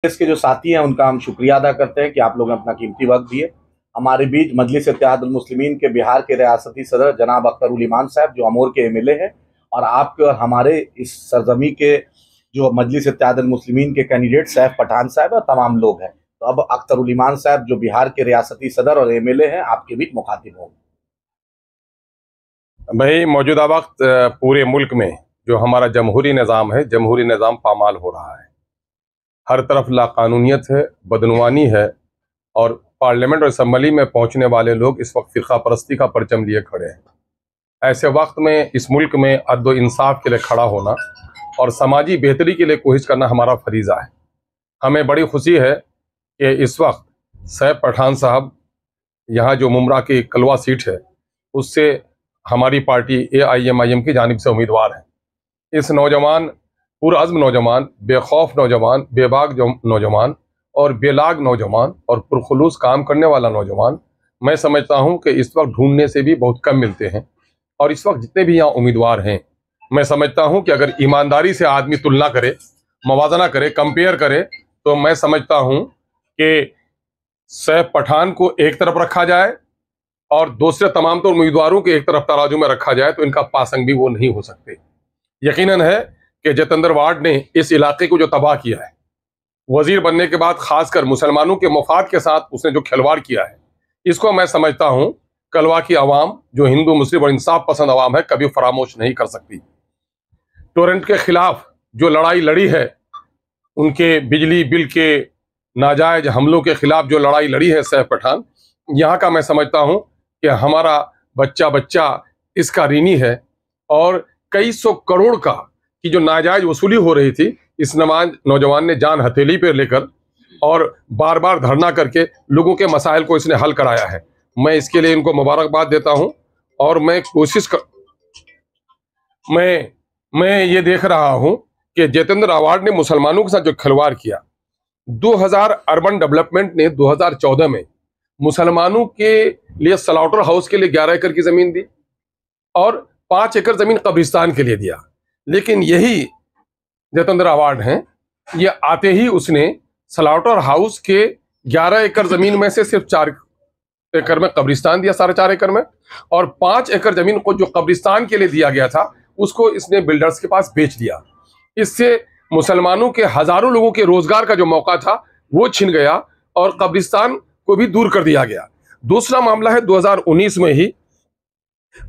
के जो साथी हैं उनका हम शुक्रिया अदा करते हैं कि आप लोगों ने अपना कीमती वक्त दिए। हमारे बीच मजलिस इत्तेहादुल मुस्लिमीन के बिहार के रियासती सदर जनाब अख्तर उल ईमान साहब जो अमूर के एमएलए हैं, और आपके और हमारे इस सरजमी के जो मजलिस इत्तेहादुल मुस्लिमीन के कैंडिडेट सैफ पठान साहब और तमाम लोग हैं। तो अब अख्तर उल ईमान साहब जो बिहार के रियासती सदर और एमएलए हैं, आपके बीच मुखातिब होंगे। भाई, मौजूदा वक्त पूरे मुल्क में जो हमारा जमहूरी निज़ाम है, जमहूरी निज़ाम पामाल हो रहा है। हर तरफ लाकानूनियत है, बदनवानी है, और पार्लियामेंट और असम्बली में पहुंचने वाले लोग इस वक्त फ़िरका परस्ती का परचम लिए खड़े हैं। ऐसे वक्त में इस मुल्क में अदल इंसाफ के लिए खड़ा होना और समाजी बेहतरी के लिए कोशिश करना हमारा फरीज़ा है। हमें बड़ी खुशी है कि इस वक्त सैफ पठान साहब यहाँ जो मुमरा की कलवा सीट है उससे हमारी पार्टी AIMIM की जानिब से उम्मीदवार है। इस नौजवान, पुरअज़्म नौजवान, बेखौफ नौजवान, बेबाक नौजवान और बेलाग नौजवान और पुरखुलूस काम करने वाला नौजवान, मैं समझता हूं कि इस वक्त ढूंढने से भी बहुत कम मिलते हैं। और इस वक्त जितने भी यहाँ उम्मीदवार हैं, मैं समझता हूं कि अगर ईमानदारी से आदमी तुलना करे, मवाजना करे, कंपेयर करे, तो मैं समझता हूं कि सैफ पठान को एक तरफ रखा जाए और दूसरे तमाम तो उम्मीदवारों के एक तरफ तराजू में रखा जाए तो इनका पासंग भी वो नहीं हो सकते। यकीनन है कि जितेंद्र वार्ड ने इस इलाके को जो तबाह किया है, वजीर बनने के बाद खासकर मुसलमानों के मफाद के साथ उसने जो खिलवाड़ किया है, इसको मैं समझता हूं कलवा की आवाम, जो हिंदू मुस्लिम और इंसाफ पसंद आवाम है, कभी फरामोश नहीं कर सकती। टोरेंट के खिलाफ जो लड़ाई लड़ी है, उनके बिजली बिल के नाजायज हमलों के खिलाफ जो लड़ाई लड़ी है सैफ पठान, यहाँ का मैं समझता हूँ कि हमारा बच्चा बच्चा इसका ऋणी है। और कई सौ करोड़ का की जो नाजायज वसूली हो रही थी, इस नौजवान ने जान हथेली पर लेकर और बार बार धरना करके लोगों के मसाइल को इसने हल कराया है। मैं इसके लिए इनको मुबारकबाद देता हूं। और मैं कोशिश कर मैं ये देख रहा हूं कि जितेंद्र अवार्ड ने मुसलमानों के साथ जो खिलवाड़ किया, 2000 अर्बन डेवलपमेंट ने 2014 में मुसलमानों के लिए स्लॉटर हाउस के लिए 11 एकड़ की जमीन दी और 5 एकड़ जमीन कब्रिस्तान के लिए दिया। लेकिन यही जितेंद्र अवार्ड हैं, ये आते ही उसने स्लॉटर हाउस के 11 एकड़ जमीन में से सिर्फ 4 एकड़ में कब्रिस्तान दिया, 4.5 एकड़ में, और 5 एकड़ जमीन को जो कब्रिस्तान के लिए दिया गया था उसको इसने बिल्डर्स के पास बेच दिया। इससे मुसलमानों के हजारों लोगों के रोजगार का जो मौका था वो छिन गया और कब्रिस्तान को भी दूर कर दिया गया। दूसरा मामला है 2019 में ही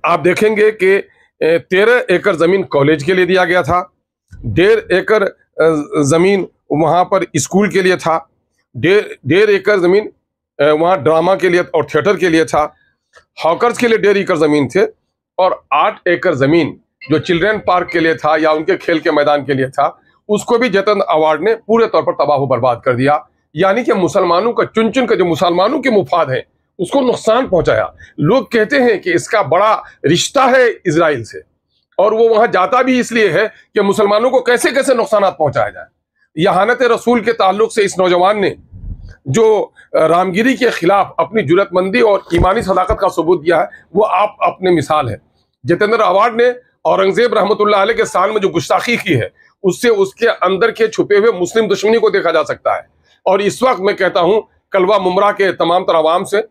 आप देखेंगे कि 13 एकड़ जमीन कॉलेज के लिए दिया गया था, 1.5 एकड़ जमीन वहां पर स्कूल के लिए था, 1.5 एकड़ जमीन वहां ड्रामा के लिए और थिएटर के लिए था, हॉकर्स के लिए 1.5 एकड़ जमीन थे, और 8 एकड़ जमीन जो चिल्ड्रन पार्क के लिए था या उनके खेल के मैदान के लिए था, उसको भी जितेंद्र अवार्ड ने पूरे तौर पर तबाह बर्बाद कर दिया। यानी कि मुसलमानों का चुन चुन कर जो मुसलमानों के मुफाद है उसको नुकसान पहुंचाया। लोग कहते हैं कि इसका बड़ा रिश्ता है इजराइल से, और वो वहां जाता भी इसलिए है कि मुसलमानों को कैसे कैसे नुकसान पहुंचाया जाए। यहानत रसूल के ताल्लुक से इस नौजवान ने जो रामगिरी के खिलाफ अपनी जुर्रतमंदी और ईमानी सदाकत का सबूत दिया है, वो आप अपने मिसाल है। जितेंद्र अवार्ड ने औरंगजेब रहमतुल्लाह अलैह के साल में जो गुस्ताखी की है, उससे उसके अंदर के छुपे हुए मुस्लिम दुश्मनी को देखा जा सकता है। और इस वक्त मैं कहता हूं कलवा मुमरा के तमाम तर आवाम से,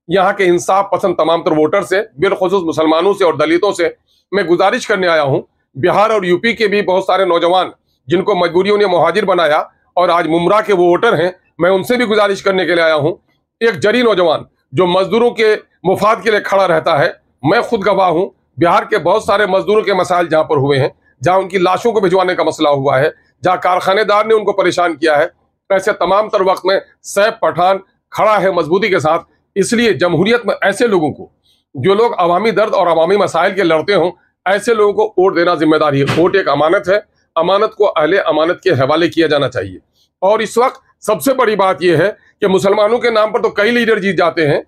यहाँ के इंसाफ पसंद तमाम तर वोटर से, बिलखुसूस मुसलमानों से और दलितों से मैं गुजारिश करने आया हूं। बिहार और यूपी के भी बहुत सारे नौजवान जिनको मजबूरियों ने मुहाजिर बनाया और आज मुमरा के वो वोटर हैं, मैं उनसे भी गुजारिश करने के लिए आया हूं। एक जरी नौजवान जो मजदूरों के मुफाद के लिए खड़ा रहता है, मैं खुद गवाह हूं। बिहार के बहुत सारे मजदूरों के मसाइल जहां पर हुए हैं, जहां उनकी लाशों को भिजवाने का मसला हुआ है, जहां कारखानेदार ने उनको परेशान किया है, ऐसे तमाम तर वक्त में सैफ पठान खड़ा है मजबूती के साथ। इसलिए जमहूरियत में ऐसे लोगों को, जो लोग अवामी दर्द और अवामी मसाइल के लड़ते हों, ऐसे लोगों को वोट देना जिम्मेदारी है। वोट एक अमानत है, अमानत को अहले अमानत के हवाले किया जाना चाहिए। और इस वक्त सबसे बड़ी बात यह है कि मुसलमानों के नाम पर तो कई लीडर जीत जाते हैं,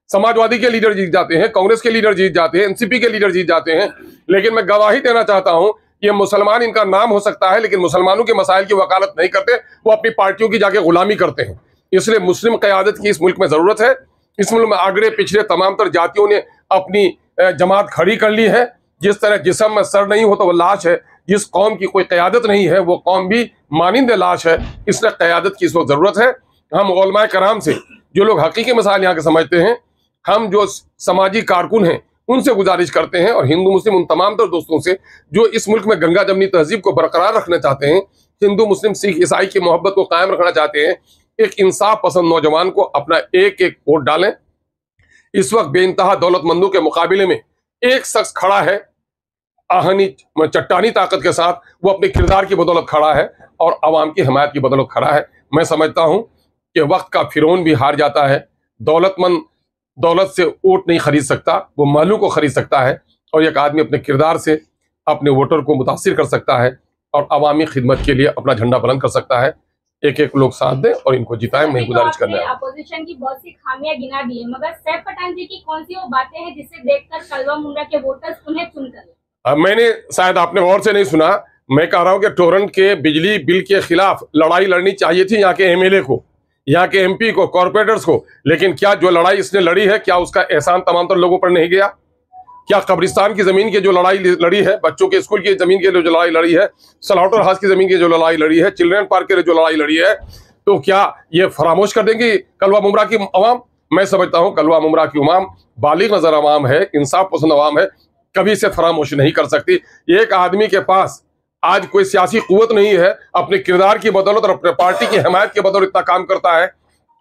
समाजवादी के लीडर जीत जाते हैं, कांग्रेस के लीडर जीत जाते हैं, एनसीपी के लीडर जीत जाते हैं, लेकिन मैं गवाही देना चाहता हूं, ये मुसलमान इनका नाम हो सकता है लेकिन मुसलमानों के मसाइल की वकालत नहीं करते, वो अपनी पार्टियों की जाके गुलामी करते हैं। इसलिए मुस्लिम क़यादत की इस मुल्क में जरूरत है। इस मुल्क में आगरे पिछड़े तमाम तर जातियों ने अपनी जमात खड़ी कर ली है। जिस तरह जिस्म में सर नहीं हो तो वो लाश है, जिस कौम की कोई क़यादत नहीं है वो कौम भी मानिंदे लाश है, इसलिए क़यादत की इस वक्त ज़रूरत है। हम उलमाए कराम से, जो लोग हकीकी मसाइल यहाँ के समझते हैं, हम जो समाजी कारकुन हैं, उनसे गुजारिश करते हैं, और हिंदू मुस्लिम उन तमाम तर दोस्तों से जो इस मुल्क में गंगा जमनी तहजीब को बरकरार रखना चाहते हैं, हिंदू मुस्लिम सिख ईसाई की मोहब्बत को कायम रखना चाहते हैं, एक इंसाफ पसंद नौजवान को अपना एक एक वोट डालें। इस वक्त बेइंतहा दौलतमंदों के मुकाबले में एक शख्स खड़ा है आहनी चट्टानी ताकत के साथ, वो अपने किरदार की बदौलत खड़ा है और अवाम की हिमायत की बदौलत खड़ा है। मैं समझता हूं कि वक्त का फिरौन भी हार जाता है। दौलतमंद दौलत से वोट नहीं खरीद सकता, वो मालू को खरीद सकता है, और एक आदमी अपने किरदार से अपने वोटर को मुतासिर कर सकता है और अवामी खिदमत के लिए अपना झंडा बुलंद कर सकता है। एक एक लोग साथ दें और इनको जिताएं। मैं गुजारिश करना है। अपोजिशन की बहुत सी खामियां गिना दी है, मगर सैफ पठान जी की कौन सी वो बातें हैं जिसे देखकर कलवा मुंडा के वोटर्स उन्हें चुनकर? मैंने, शायद आपने गौर से नहीं सुना, मैं कह रहा हूं कि टोरंट के बिजली बिल के खिलाफ लड़ाई लड़नी चाहिए थी यहाँ के एमएलए को, यहाँ के एमपी को, कॉर्पोरेटर्स को, लेकिन क्या जो लड़ाई इसने लड़ी है, क्या उसका एहसान तमाम तर लोगों पर नहीं गया? क्या कब्रिस्तान की जमीन की जो लड़ाई लड़ी है, बच्चों के स्कूल की जमीन के लिए जो लड़ाई लड़ी है, स्लाउटर हाउस की जमीन की जो लड़ाई लड़ी है, चिल्ड्रन पार्क के लिए जो लड़ाई लड़ी है, तो क्या ये फरामोश कर देंगी कलवा मुमरा की अवाम? मैं समझता हूं कलवा मुमरा की अवाम बालिग नजर अवाम है, इंसाफ पसंद अवाम है, कभी इसे फरामोश नहीं कर सकती। एक आदमी के पास आज कोई सियासी कुव्वत नहीं है, अपने किरदार की बदौलत और अपने पार्टी की हिमायत की बदौलत इतना काम करता है।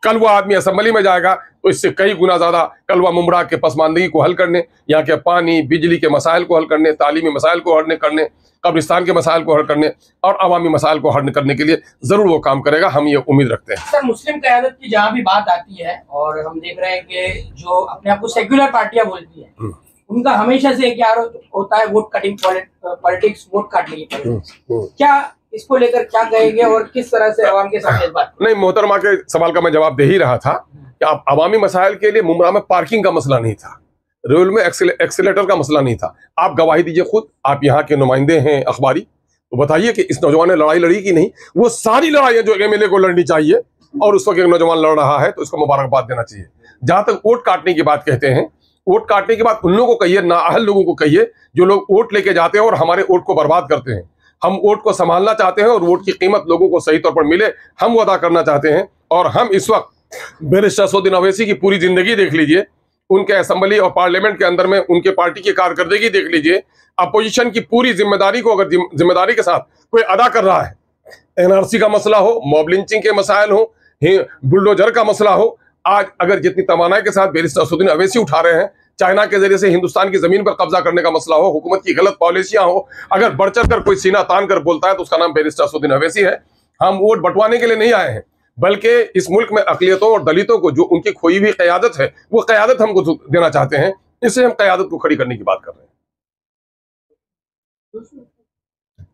कल वो आदमी असेंबली में जाएगा तो इससे कई गुना ज्यादा कलवा मुमरा के पसमानदगी को हल करने, यहाँ के पानी बिजली के मसाइल को हल करने, तालीमी मसाइल को हल करने, कब्रिस्तान के मसाइल को हल करने और अवामी मसाइल को हल करने के लिए जरूर वो काम करेगा। हम ये उम्मीद रखते हैं। सर, मुस्लिम क़यादत की जहाँ भी बात आती है, और हम देख रहे हैं कि जो अपने आप को सेक्युलर पार्टियां बोलती है, उनका हमेशा से क्या होता है, वोट कटिंग पॉलिटिक्स, वोट काटने की पॉलिटिक्स। क्या इसको लेकर क्या कहेंगे और किस तरह से अवाम के सामने बात? नहीं, मोहतरमा के सवाल का मैं जवाब दे ही रहा था कि आप अवामी मसाइल के लिए मुमरा में पार्किंग का मसला नहीं था, रेल में एक्सीलेटर का मसला नहीं था। आप गवाही दीजिए खुद, आप यहाँ के नुमाइंदे हैं अखबारी, तो बताइए कि इस नौजवान ने लड़ाई लड़ी कि नहीं? वो सारी लड़ाइयाँ जो एमएलए को लड़नी चाहिए, और उस वक्त एक नौजवान लड़ रहा है तो उसको मुबारकबाद देना चाहिए। जहां तक वोट काटने की बात कहते हैं, वोट काटने के बाद उन लोगों को कहिए, नाअहल लोगों को कहिए, जो लोग वोट लेके जाते हैं और हमारे वोट को बर्बाद करते हैं। हम वोट को संभालना चाहते हैं और वोट की कीमत लोगों को सही तौर पर मिले, हम वो अदा करना चाहते हैं। और हम इस वक्त बैरिस्टर असदुद्दीन अवैसी की पूरी जिंदगी देख लीजिए, उनके असेंबली और पार्लियामेंट के अंदर में उनके पार्टी की कारकर्दगी देख लीजिए, अपोजिशन की पूरी जिम्मेदारी को अगर जिम्मेदारी के साथ कोई अदा कर रहा है, एनआरसी का मसला हो, मॉब लिंचिंग के मसाइल हो, बुलडोजर का मसला हो, आज अगर जितनी तवानाई के साथ बैरिस्टर असदुद्दीन अवैसी उठा रहे हैं, चाइना के जरिए से हिंदुस्तान की जमीन पर कब्जा करने का मसला हो, हुकूमत की गलत पॉलिसियां हो, अगर बढ़ चढ़ कर कोई सीना तान कर बोलता है तो उसका नाम बैरिस्टर असदुद्दीन अवैसी है। हम वोट बंटवाने के लिए नहीं आए हैं, बल्कि इस मुल्क में अक़लियतों और दलितों को जो उनकी खोई हुई क़यादत है, वो क़यादत हमको देना चाहते हैं। इससे हम क़यादत को खड़ी करने की बात कर रहे हैं।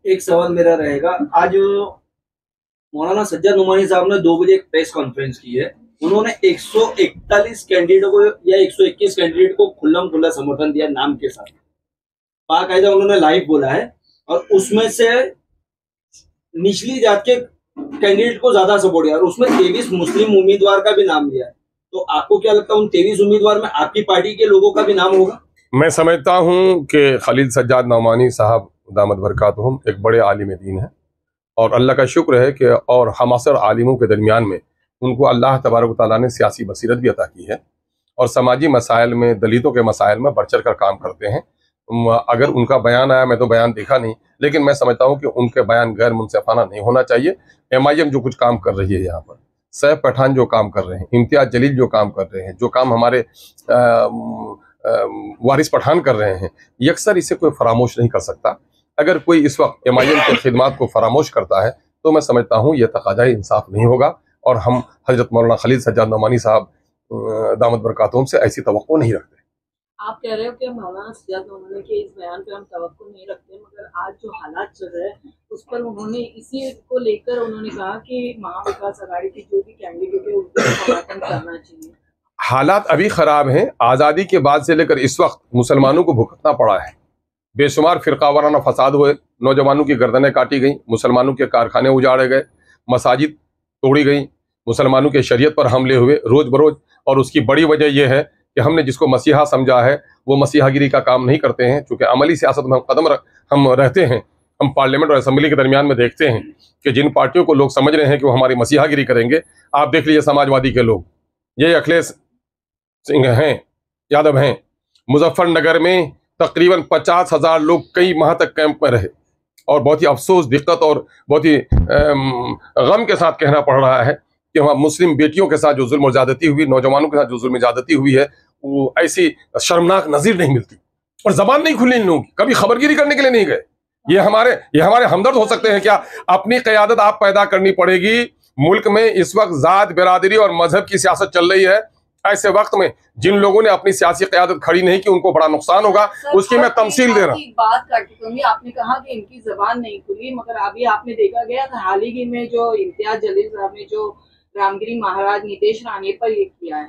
एक सवाल मेरा रहेगा, आज मौलाना सज्जाद नुमानी साहब ने 2 बजे एक प्रेस कॉन्फ्रेंस की है। उन्होंने 141 कैंडिडेटों को या 121 कैंडिडेट को खुल्ला समर्थन दिया नाम के साथ, बाकायदा उन्होंने लाइव बोला है, और उसमें से निचली जात के कैंडिडेट को ज्यादा सपोर्ट किया, और उसमें 23 मुस्लिम उम्मीदवार का भी नाम लिया है। तो आपको क्या लगता है उन 23 उम्मीदवार में आपकी पार्टी के लोगों का भी नाम होगा? मैं समझता हूं कि खलील सज्जाद नौमानी साहब दामद बरकातहुम एक बड़े आलिम दीन है, और अल्लाह का शुक्र है कि और हमासर आलिमों के दरमियान में उनको अल्लाह तबारक तआला ने सियासी बसीरत भी अता की है, और समाजी मसाइल में, दलितों के मसाइल में बढ़ चढ़ कर काम करते हैं। अगर उनका बयान आया, मैं तो बयान देखा नहीं, लेकिन मैं समझता हूं कि उनके बयान गैर मुनसिफाना नहीं होना चाहिए। MIM जो कुछ काम कर रही है यहाँ पर, सैफ पठान जो काम कर रहे हैं, इम्तियाज जलील जो काम कर रहे हैं, जो काम हमारे वारिस पठान कर रहे हैं, यकसर इसे कोई फरामोश नहीं कर सकता। अगर कोई इस वक्त MIM के खिदमात को फरामोश करता है तो मैं समझता हूँ यह तकाज़ाए इंसाफ नहीं होगा, और हम हजरत मौलाना खलील सज्जाद नौमानी साहब दामद बरकातहुम से ऐसी तवक्को नहीं रखते। आप कह रहे हो कि मौलाना सज्जाद नौमानी के इस बयान पर हम तवक्को नहीं रखते, मगर आज जो हालात चल रहे हैं उस पर उन्होंने इसी को लेकर उन्होंने कहा कि महाविकास आघाड़ी की जो भी कैंडिडेट है उनको समर्थन करना चाहिए। हालात अभी खराब हैं। आज़ादी के बाद से लेकर इस वक्त मुसलमानों को भुगतना पड़ा है, बेशुमार फिरका वाराना फसाद हुए, नौजवानों की गर्दनें काटी गई, मुसलमानों के कारखाने उजाड़े गए, मसाजिद तोड़ी गई, मुसलमानों के शरीयत पर हमले हुए रोज बरोज। और उसकी बड़ी वजह यह है कि हमने जिसको मसीहा समझा है वो मसीहागिरी का काम नहीं करते हैं, चूँकि अमली सियासत में हम रहते हैं, हम पार्लियामेंट और असेंबली के दरमियान में देखते हैं कि जिन पार्टियों को लोग समझ रहे हैं कि वो हमारी मसीहागिरी करेंगे, आप देख लीजिए समाजवादी के लोग, ये अखिलेश सिंह हैं, यादव हैं, मुजफ्फरनगर में तकरीबन 50,000 लोग कई माह तक कैंप में रहे और बहुत ही अफसोस, दिक्कत और बहुत ही गम के साथ कहना पड़ रहा है कि वहाँ मुस्लिम बेटियों के साथ जो जुल्म और ज्यादती हुई, नौजवानों के साथ जो जुल्म ज्यादती हुई है, वो ऐसी शर्मनाक नज़ीर नहीं मिलती। और जबान नहीं खुली इन लोगों की, कभी खबरगिरी करने के लिए नहीं गए। ये हमारे हमदर्द हो सकते हैं क्या? अपनी क़यादत आप पैदा करनी पड़ेगी। मुल्क में इस वक्त जात, बिरादरी और मजहब की सियासत चल रही है। ऐसे वक्त में जिन लोगों ने अपनी सियासी क़यादत खड़ी नहीं की, उनको बड़ा नुकसान होगा। उसकी मैं तमसील दे रहा हूँ। बात काटी करूंगी, आपने कहा कि इनकी जबान नहीं खुली, मगर अभी आपने देखा गया हाल ही में जो इम्तियाज जलील साहब ने जो रामगिरी महाराज नीतीश राणे पर ये किया है,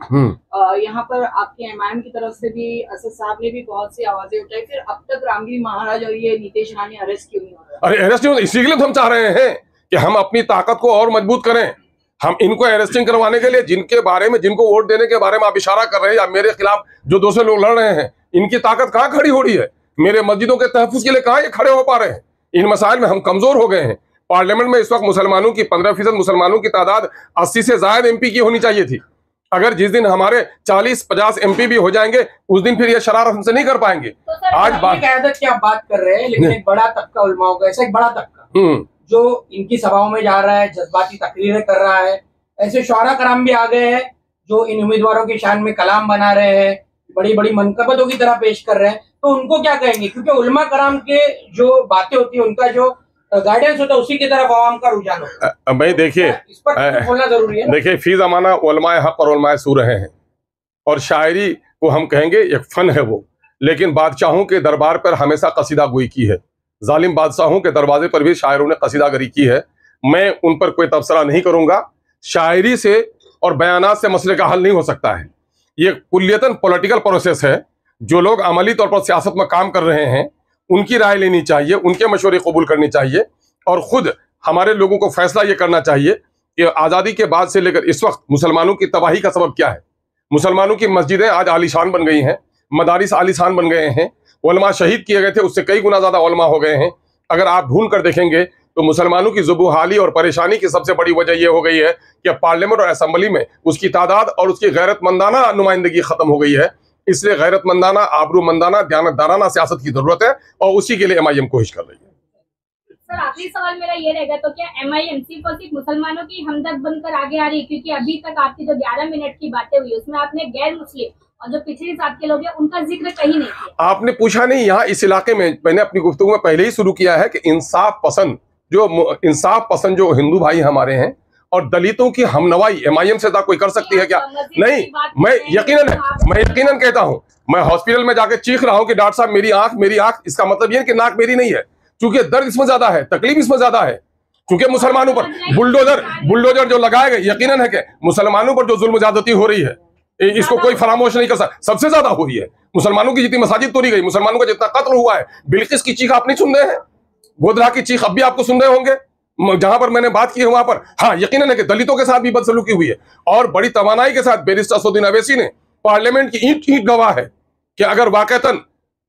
यहाँ पर आपके एमआईएम की तरफ से भी असद साहब ने भी बहुत सी आवाजें उठाई, फिर अब तक रामगिरी महाराज और ये नीतीश राणे अरेस्ट क्यों नहीं हो रहा? अरे अरेस्ट नहीं, इसी के लिए तो हम चाह रहे हैं कि हम अपनी ताकत को और मजबूत करें। हम इनको अरेस्टिंग करवाने के लिए, जिनको वोट देने के बारे में आप इशारा कर रहे हैं या मेरे खिलाफ जो दूसरे लोग लड़ रहे हैं, इनकी ताकत कहाँ खड़ी हो रही है? मेरे मस्जिदों के तहफ्फुज़ के लिए कहाँ ये खड़े हो पा रहे हैं? इन मसाइल में हम कमजोर हो गए हैं। पार्लियामेंट में इस वक्त मुसलमानों की 15% मुसलमानों की तादाद 80 से ज्यादा एमपी की होनी चाहिए थी। अगर जिस दिन हमारे 40-50 एमपी भी हो जाएंगे, उस दिन फिर ये शरारत हमसे नहीं कर पाएंगे। तो आज क़यादत की आप बात कर रहे हैं, लेकिन एक बड़ा तबका उलमाओं का, ऐसा एक बड़ा तबका जो इनकी सभाओं में जा रहा है, जज्बाती तकरीरें कर रहा है, ऐसे शौरा कराम भी आ गए हैं जो इन उम्मीदवारों की शान में कलाम बना रहे हैं, बड़ी बड़ी मनकबतों की तरह पेश कर रहे हैं, तो उनको क्या कहेंगे? क्योंकि उलमा कराम के जो बातें होती है, उनका जो गाइडेंस होता है, उसी की तरफ आवाम का रुझान होता है। भाई देखिए, इस पर बोलना जरूरी है। देखिए, फी ज़माना उलमाए हक और उलमाए सू रहे हैं, और शायरी को हम कहेंगे एक फन है वो, लेकिन बादशाहों के दरबार पर हमेशा कसीदा गोई की है। जालिम बादशाहों के दरवाजे पर भी शायरों ने कसीदागरी की है। मैं उन पर कोई तबसरा नहीं करूंगा। शायरी से और बयानात से मसले का हल नहीं हो सकता है। ये कुल्लियतन पॉलिटिकल प्रोसेस है। जो लोग अमली तौर पर सियासत में काम कर रहे हैं, उनकी राय लेनी चाहिए, उनके मशवरे कबूल करनी चाहिए, और खुद हमारे लोगों को फैसला ये करना चाहिए कि आज़ादी के बाद से लेकर इस वक्त मुसलमानों की तबाही का सबब क्या है। मुसलमानों की मस्जिदें आज आलीशान बन गई हैं, मदारिस आलीशान बन गए हैं, उलमा शहीद किए गए थे, उससे कई गुना ज़्यादा उलमा हो गए हैं। अगर आप ढूंढ कर देखेंगे तो मुसलमानों की ज़ुबूहाली और परेशानी की सबसे बड़ी वजह यह हो गई है कि पार्लियामेंट और असेंबली में उसकी तादाद और उसकी गैरतमंदाना नुमाइंदगी खत्म हो गई है। इसलिए गैरतमंदाना, आबरूमंदाना, दयानतदाराना सियासत की जरूरत है, और उसी के लिए एमआईएम कोशिश कर रही है। सर, आखिरी सवाल मेरा ये रहेगा, तो क्या एमआईएम सिर्फ और सिर्फ मुसलमानों की हमदर्द बनकर आगे आ रही है? क्योंकि अभी तक आपकी जो 11 मिनट की बातें हुई, उसमें आपने गैर मुस्लिम और जो पिछली साथ के लोग हैं उनका जिक्र कहीं नहीं किया। आपने पूछा नहीं। यहाँ इस इलाके में मैंने अपनी गुफ्तगू में पहले ही शुरू किया है कि इंसाफ पसंद जो हिंदू भाई हमारे हैं, और दलितों की हमनवाई एमआईएम से कोई कर सकती है क्या? नहीं, मैं यकीनन कहता हूं, मैं हॉस्पिटल में जाके चीख रहा हूं कि डॉक्टर साहब मेरी आंख, इसका मतलब ये कि नाक मेरी नहीं है, क्योंकि दर्द इसमें ज्यादा है, तकलीफ इसमें ज्यादा है, क्योंकि मुसलमानों पर बुलडोजर जो लगाए गए, यकीनन है कि मुसलमानों पर जो जुल्म ज्यादती हो रही है, इसको कोई फरामोश नहीं कर सकता। सबसे ज्यादा हो रही है। मुसलमानों की जितनी मसाजिद तोड़ी गई, मुसलमानों का जितना कत्ल हुआ है, बिल्किस की चीख आप नहीं सुन रहे हैं, गोधरा की चीख अब भी आपको सुन रहे होंगे, जहां पर मैंने बात की है वहां पर। हाँ, यकीनन है कि दलितों के साथ भी बदसलूकी हुई है, और बड़ी तवानाई के साथ बैरिस्टर असदुद्दीन अवैसी ने पार्लियामेंट की ईंट गवाह है कि अगर वाकईतन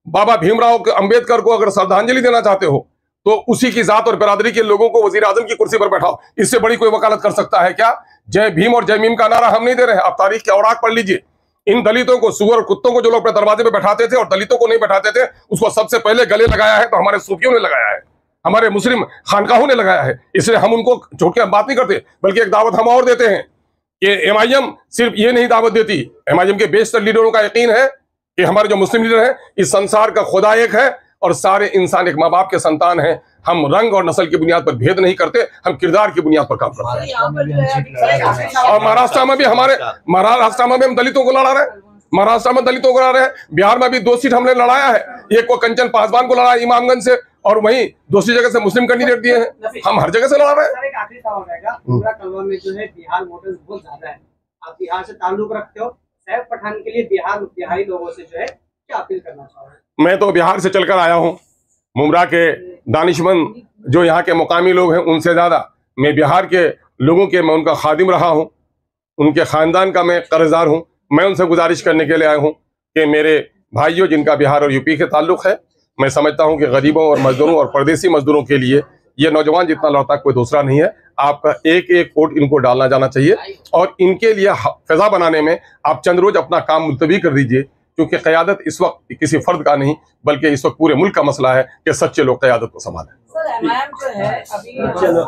बाबा भीमराव अंबेडकर को अगर श्रद्धांजलि देना चाहते हो, तो उसी की जात और बिरादरी के लोगों को वजीर आजम की कुर्सी पर बैठाओ। इससे बड़ी कोई वकालत कर सकता है क्या? जय भीम और जय मीम का नारा हम नहीं दे रहे हैं। आप तारीख के औराक पढ़ लीजिए। इन दलितों को, सुअर और कुत्तों को जो लोग अपने दरवाजे पे बैठाते थे और दलितों को नहीं बैठाते थे, उसको सबसे पहले गले लगाया है तो हमारे सूफियों ने लगाया है, हमारे मुस्लिम खानकाहों ने लगाया है। इसलिए हम उनको छोड़ के बात नहीं करते, बल्कि एक दावत हम और देते हैं कि एमआईएम सिर्फ ये नहीं दावत देती, एमआईएम के बेशतर लीडरों का यकीन है कि हमारे जो मुस्लिम लीडर हैं, इस संसार का खुदा एक है और सारे इंसान एक माँ बाप के संतान हैं। हम रंग और नस्ल की बुनियाद पर भेद नहीं करते, हम किरदार की बुनियाद पर काम करते हैं। और महाराष्ट्र में भी हम दलितों को लड़ा रहे हैं, महाराष्ट्र में दलितों को लड़ा रहे हैं। बिहार में भी 2 सीट हमने लड़ाया है, एक को कंचन पासवान को लड़ा इमामगंज से, और वहीं दूसरी जगह से मुस्लिम कैंडिडेट दिए हैं। हम हर जगह से लड़ा रहे हैं। एक आखिरी सवाल रहेगा, पूरा कलवा में जो है बिहार वोटर्स बहुत ज्यादा है, आप बिहार से ताल्लुक रखते हो, सैफ पठान के लिए बिहारी लोगों से जो है क्या अपील करना चाहोगे? मैं तो बिहार से चलकर आया हूँ। मुमरा के दानिशमंद जो यहाँ के मुकामी लोग हैं, उनसे ज्यादा मैं बिहार के लोगों के, मैं उनका खादिम रहा हूँ, उनके खानदान का मैं कर्जदार हूँ। मैं उनसे गुजारिश करने के लिए आया हूँ कि मेरे भाइयों जिनका बिहार और यूपी के ताल्लुक है, मैं समझता हूं कि गरीबों और मजदूरों और परदेसी मजदूरों के लिए ये नौजवान जितना लड़ता कोई दूसरा नहीं है। आपका एक एक वोट इनको डालना जाना चाहिए और इनके लिए फिजा बनाने में आप चंद रोज अपना काम मुलतवी कर दीजिए, क्योंकि क़यादत इस वक्त किसी फर्द का नहीं बल्कि इस वक्त पूरे मुल्क का मसला है कि सच्चे लोग क़यादत को संभालें। सर, एमआईएम जो है अभी